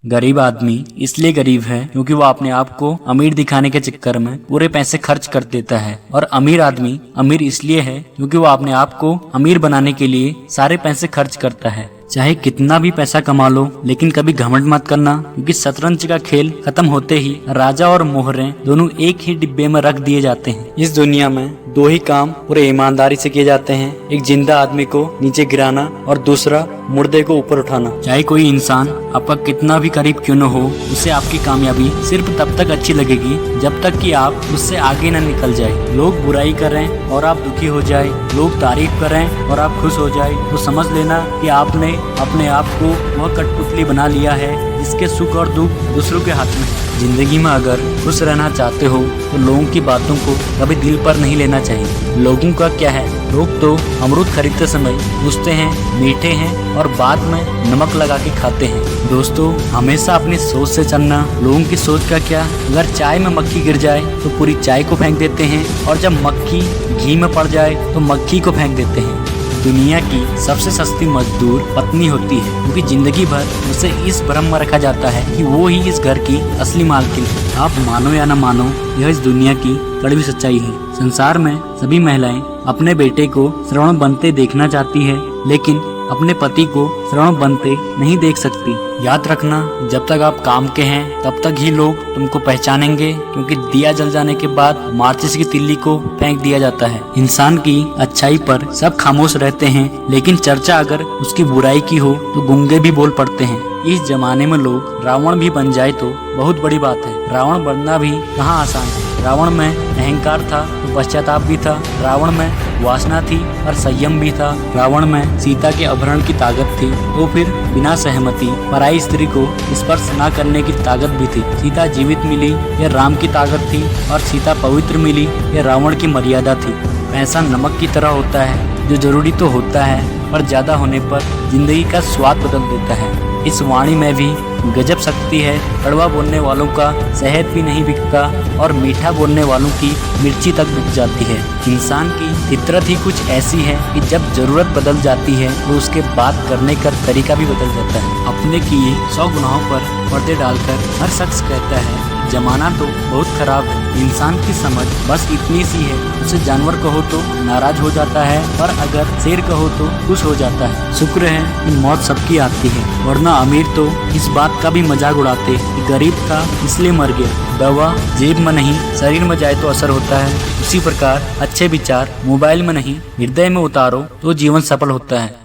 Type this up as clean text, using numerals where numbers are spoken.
गरीब आदमी इसलिए गरीब है क्योंकि वो अपने आप को अमीर दिखाने के चक्कर में पूरे पैसे खर्च कर देता है, और अमीर आदमी अमीर इसलिए है क्योंकि वो अपने आप को अमीर बनाने के लिए सारे पैसे खर्च करता है। चाहे कितना भी पैसा कमा लो, लेकिन कभी घमंड मत करना, क्योंकि शतरंज का खेल खत्म होते ही राजा और मोहरे दोनों एक ही डिब्बे में रख दिए जाते हैं। इस दुनिया में दो ही काम पूरे ईमानदारी से किए जाते हैं, एक जिंदा आदमी को नीचे गिराना और दूसरा मुर्दे को ऊपर उठाना। चाहे कोई इंसान आपका कितना भी करीब क्यों न हो, उसे आपकी कामयाबी सिर्फ तब तक अच्छी लगेगी जब तक कि आप उससे आगे न निकल जाए। लोग बुराई कर रहे हैं और आप दुखी हो जाए, लोग तारीफ कर रहे हैं और आप खुश हो जाए, तो समझ लेना कि आपने अपने आप को वह कठपुतली बना लिया है जिसके सुख और दुख दूसरों के हाथ में है। जिंदगी में अगर खुश रहना चाहते हो तो लोगों की बातों को कभी दिल पर नहीं लेना चाहिए। लोगों का क्या है, लोग तो अमरूद खरीदते समय पूछते हैं मीठे हैं और बाद में नमक लगा के खाते हैं। दोस्तों, हमेशा अपनी सोच से चलना। लोगों की सोच का क्या, अगर चाय में मक्खी गिर जाए तो पूरी चाय को फेंक देते हैं, और जब मक्खी घी में पड़ जाए तो मक्खी को फेंक देते हैं। दुनिया की सबसे सस्ती मजदूर पत्नी होती है, क्योंकि जिंदगी भर उसे इस भ्रम में रखा जाता है कि वो ही इस घर की असली मालकिन है। आप मानो या न मानो, यह इस दुनिया की कड़वी सच्चाई है। संसार में सभी महिलाएं अपने बेटे को श्रवण बनते देखना चाहती है, लेकिन अपने पति को श्रवण बनते नहीं देख सकती। याद रखना, जब तक आप काम के हैं तब तक ही लोग तुमको पहचानेंगे, क्योंकि दिया जल जाने के बाद माचिस की तिल्ली को फेंक दिया जाता है। इंसान की अच्छाई पर सब खामोश रहते हैं, लेकिन चर्चा अगर उसकी बुराई की हो तो गूंगे भी बोल पड़ते हैं। इस जमाने में लोग रावण भी बन जाए तो बहुत बड़ी बात है। रावण बनना भी कहाँ आसान है। रावण में अहंकार था तो पश्चाताप भी था, रावण में वासना थी और संयम भी था, रावण में सीता के अपहरण की ताकत थी, तो फिर बिना सहमति पराई स्त्री को स्पर्श न करने की ताकत भी थी। सीता जीवित मिली यह राम की ताकत थी, और सीता पवित्र मिली यह रावण की मर्यादा थी। पैसा नमक की तरह होता है, जो जरूरी तो होता है, पर ज्यादा होने पर जिंदगी का स्वाद बदल देता है। इस वाणी में भी गजब शक्ति है। कड़वा बोलने वालों का शहद भी नहीं बिकता, और मीठा बोलने वालों की मिर्ची तक बिक जाती है। इंसान की फितरत ही कुछ ऐसी है कि जब जरूरत बदल जाती है तो उसके बात करने का तरीका भी बदल जाता है। अपने किए 100 गुनाहों पर पर्दे डालकर हर शख्स कहता है जमाना तो बहुत खराब है। इंसान की समझ बस इतनी सी है, उसे जानवर कहो तो नाराज हो जाता है, और अगर शेर कहो तो खुश हो जाता है। शुक्र है कि मौत सबकी आती है, वरना अमीर तो इस बात का भी मजाक उड़ाते कि गरीब था इसलिए मर गया। दवा जेब में नहीं शरीर में जाए तो असर होता है, उसी प्रकार अच्छे विचार मोबाइल में नहीं हृदय में उतारो तो जीवन सफल होता है।